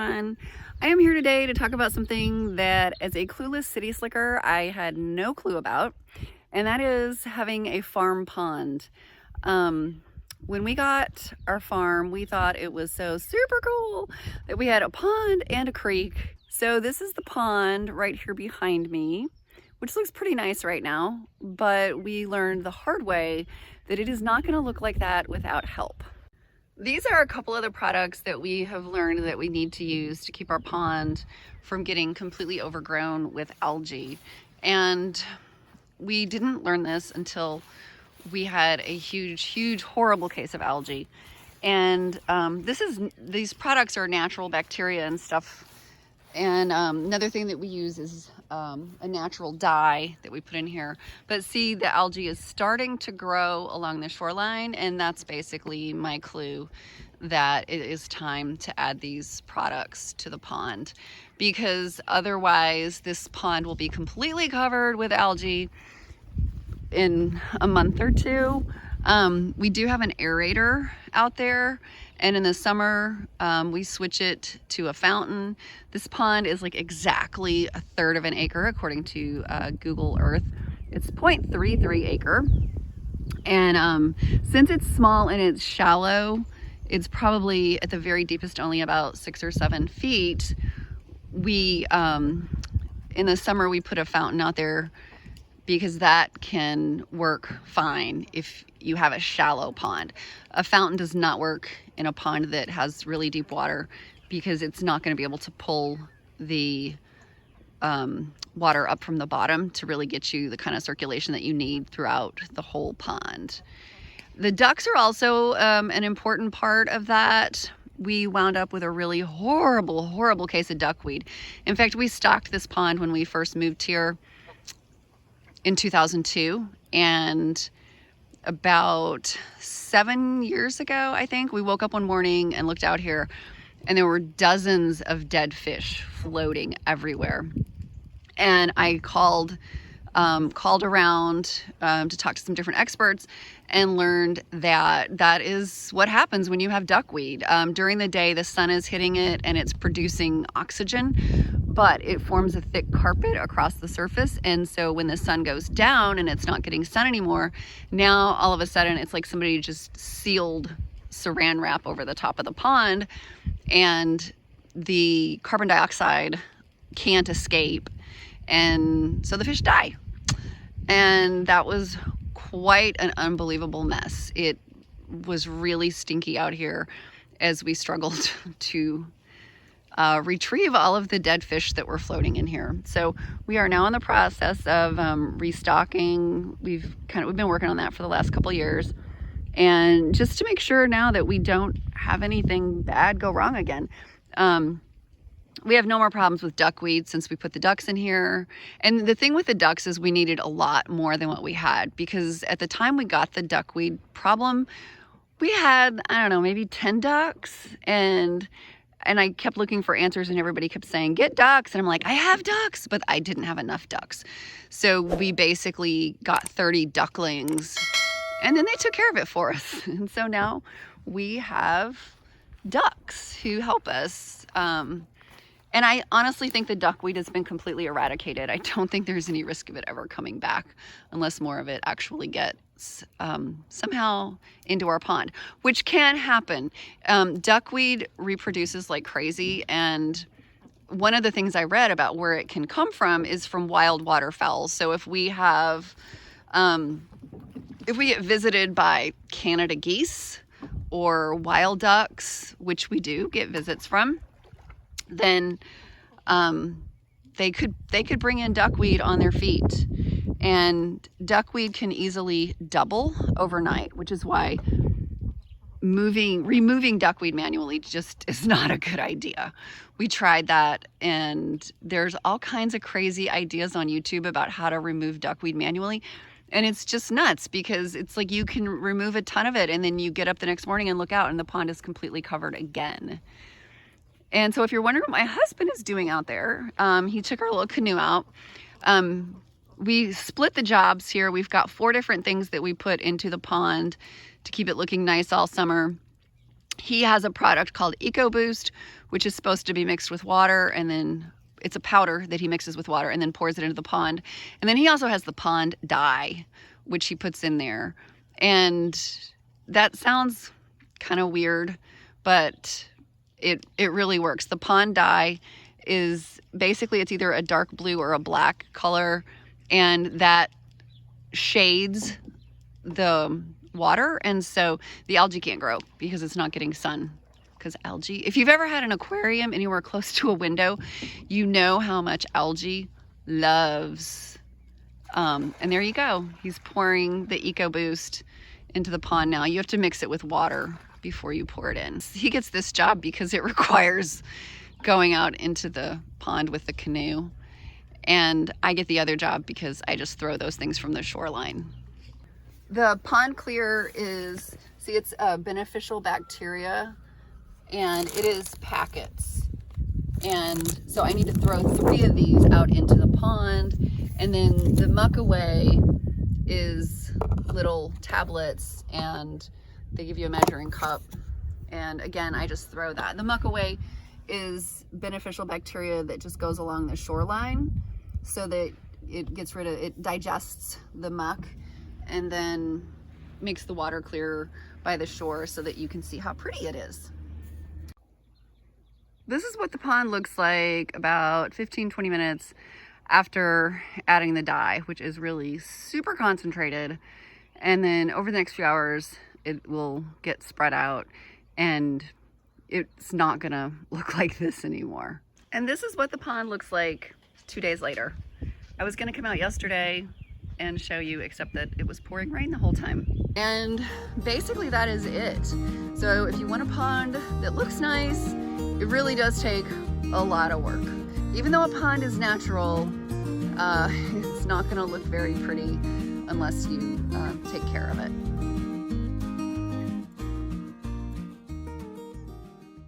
everyone. I am here today to talk about something that as a clueless city slicker I had no clue about, and that is having a farm pond. When we got our farm, we thought it was so super cool that we had a pond and a creek. So this is the pond right here behind me, which looks pretty nice right now, but we learned the hard way that it is not going to look like that without help. These are a couple of the products that we have learned that we need to use to keep our pond from getting completely overgrown with algae. And we didn't learn this until we had a huge, horrible case of algae. And these products are natural bacteria and stuff. And another thing that we use is a natural dye that we put in here. But see, the algae is starting to grow along the shoreline, and that's basically my clue that it is time to add these products to the pond, because otherwise this pond will be completely covered with algae in a month or two. We do have an aerator out there, and in the summer we switch it to a fountain. This pond is like exactly 1/3 of an acre according to Google Earth. It's 0.33 acre, and since it's small and it's shallow, it's probably at the very deepest only about 6 or 7 feet. We in the summer we put a fountain out there because that can work fine if you have a shallow pond. A fountain does not work in a pond that has really deep water because it's not going to be able to pull the water up from the bottom to really get you the kind of circulation that you need throughout the whole pond. The ducks are also an important part of that. We wound up with a really horrible case of duckweed. In fact, we stocked this pond when we first moved here in 2002, and about 7 years ago, I think, we woke up one morning and looked out here, and there were dozens of dead fish floating everywhere. And I called around to talk to some different experts and learned that that is what happens when you have duckweed. During the day, the sun is hitting it and it's producing oxygen, but it forms a thick carpet across the surface. And so when the sun goes down and it's not getting sun anymore, now all of a sudden it's like somebody just sealed saran wrap over the top of the pond, and the carbon dioxide can't escape. And so the fish die. And that was quite an unbelievable mess. It was really stinky out here as we struggled to retrieve all of the dead fish that were floating in here. So we are now in the process of restocking. We've been working on that for the last couple of years, and just to make sure now that we don't have anything bad go wrong again. We have no more problems with duckweed since we put the ducks in here. And the thing with the ducks is we needed a lot more than what we had, because at the time we got the duckweed problem, we had, I don't know, maybe 10 ducks. And I kept looking for answers, and everybody kept saying, get ducks. And I'm like, I have ducks, but I didn't have enough ducks. So we basically got 30 ducklings, and then they took care of it for us. And so now we have ducks who help us. And I honestly think the duckweed has been completely eradicated. I don't think there's any risk of it ever coming back unless more of it actually gets somehow into our pond, which can happen. Duckweed reproduces like crazy, and one of the things I read about where it can come from is from wild waterfowl. So if we have, if we get visited by Canada geese or wild ducks, which we do get visits from, then they could bring in duckweed on their feet, and duckweed can easily double overnight, which is why removing duckweed manually just is not a good idea. We tried that, and there's all kinds of crazy ideas on YouTube about how to remove duckweed manually, and it's just nuts, because it's like you can remove a ton of it and then you get up the next morning and look out and the pond is completely covered again. And so if you're wondering what my husband is doing out there, he took our little canoe out. We split the jobs here. We've got 4 different things that we put into the pond to keep it looking nice all summer. he has a product called EcoBoost, which is supposed to be mixed with water, and then it's a powder that he mixes with water and then pours it into the pond. And then he also has the pond dye, which he puts in there. And that sounds kind of weird, but it really works. The pond dye is basically, it's either a dark blue or a black color, and that shades the water, and so the algae can't grow because it's not getting sun. Because algae, if you've ever had an aquarium anywhere close to a window, you know how much algae loves. And there you go. He's pouring the EcoBoost into the pond now. You have to mix it with water before you pour it in. He gets this job because it requires going out into the pond with the canoe. And I get the other job because I just throw those things from the shoreline. The pond clear is, see, it's a beneficial bacteria, and it is packets. And so I need to throw 3 of these out into the pond. And then the muck away is little tablets, and they give you a measuring cup. And again, I just throw that. The muck away is beneficial bacteria that just goes along the shoreline so that it gets rid of, it digests the muck and then makes the water clear by the shore so that you can see how pretty it is. This is what the pond looks like about 15-20 minutes after adding the dye, which is really super concentrated. And then over the next few hours, it will get spread out and it's not gonna look like this anymore. And this is what the pond looks like 2 days later. I was gonna come out yesterday and show you, except that it was pouring rain the whole time. And basically that is it. So if you want a pond that looks nice, it really does take a lot of work. Even though a pond is natural, it's not gonna look very pretty unless you take care of it.